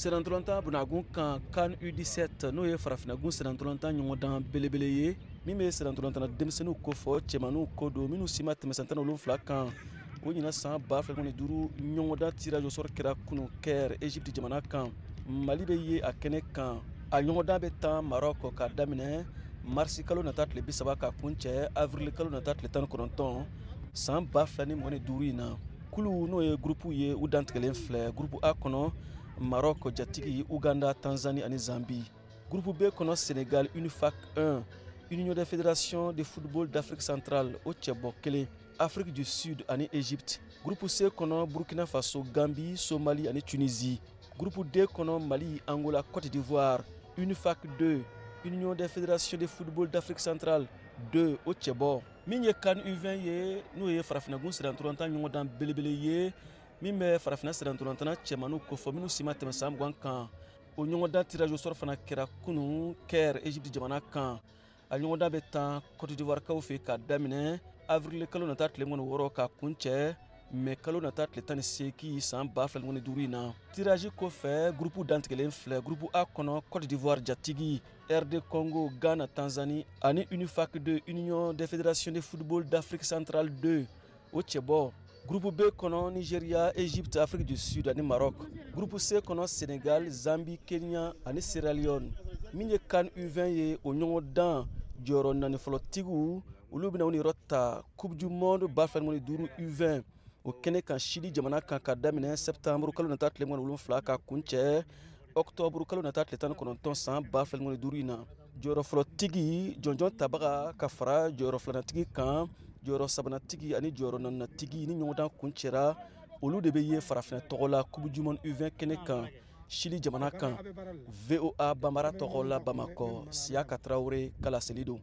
Serantolanta bunagun kan CAN U17 n'o ye farafinagun serantolanta ɲɔgɔndan belebele ye min bɛ serantolantana denmisɛnninw ko fɔ cɛmanninw ko don minnu si ma tɛmɛ san 17 kan o ɲina san 2025 ɲɔgɔndan tirage au sort kɛra kunu kɛr Egypte jamana kan. Mali bɛ ye a kɛnɛ kan a ɲɔgɔndan bɛ tan Maroc k'a daminɛ marisi kalo nata tile 30 ka kun cɛ avril kalo nata tile 19 san 2025 in na. Kulu n'o ye groupe ye u dantigɛlen filɛ. Groupe A kɔnɔ Maroc, Jatigi, Ouganda, Tanzanie et Zambie. Groupe B kɔnɔ Sénégal, UNIFAC 1, Union des fédérations de football d'Afrique centrale, o cɛbɔ kelen, Afrique du Sud et Égypte. Groupe C kɔnɔ Burkina Faso, Gambie, Somalie et Tunisie. Groupe D kɔnɔ Mali, Angola, Côte d'Ivoire, UNIFAC 2, Union des fédérations de football d'Afrique centrale 2, o cɛbɔ. Min ye CAN U20 ye n'o ye farafinagun serantolanta ɲɔgɔndan belebele ye min bɛ farafina serantolantana cɛmanninw ko fɔ minnu si ma tɛmɛ san 20 kan. O ɲɔgɔndan tirage au sort fana kɛra kunu kɛr Egypte jamana kan. A ɲɔgɔndan bɛ tan Côte d'Ivoire kaw fɛ k'a daminɛ avril kalo nata tile 16 ka kun cɛ mai kalo nata tile 18 san 2025 in na. Tirage kɔfɛ groupe dantigɛlen filɛ. Groupe A kɔnɔ Côte d'Ivoire, Jatigi, RD Congo, Ghana, Tanzanie ani UNIFAC 2, Union des fédérations de football d'Afrique centrale 2, o cɛbɔ. Groupe B kɔnɔ Nigeria, Égypte, Afrique du Sud ani Maroc. Groupe C kɔnɔ Sénégal, Zambie, Kenya ani Sierra Leone. Min ye CAN U20 ye o ɲɔgɔndan jɔyɔrɔ 4 fɔlɔtigiw olu bɛna u niyɔrɔ ta Coupe du Monde 2025 U20 o kɛnɛ kan Chili jamana kan ka daminɛ septembre kalo nata tile 17 ka kun cɛ octobre kalo nata tile 19 san 2025 in na. Jɔyɔrɔ fɔlɔtigi jɔnjɔn tabaga ka fara jɔyɔrɔ filanatigi kan, jɔyɔrɔ sabanatigi ani jɔyɔrɔ naanatigi ni ɲɔgɔndan kun cɛra olu de bɛ ye farafina tɔgɔ la Coupe du Monde U20 kɛnɛ kan Chili jamana kan. VOA Bambara tɔgɔ la Bamakɔ, Siaka Traoré, Kala Selidon.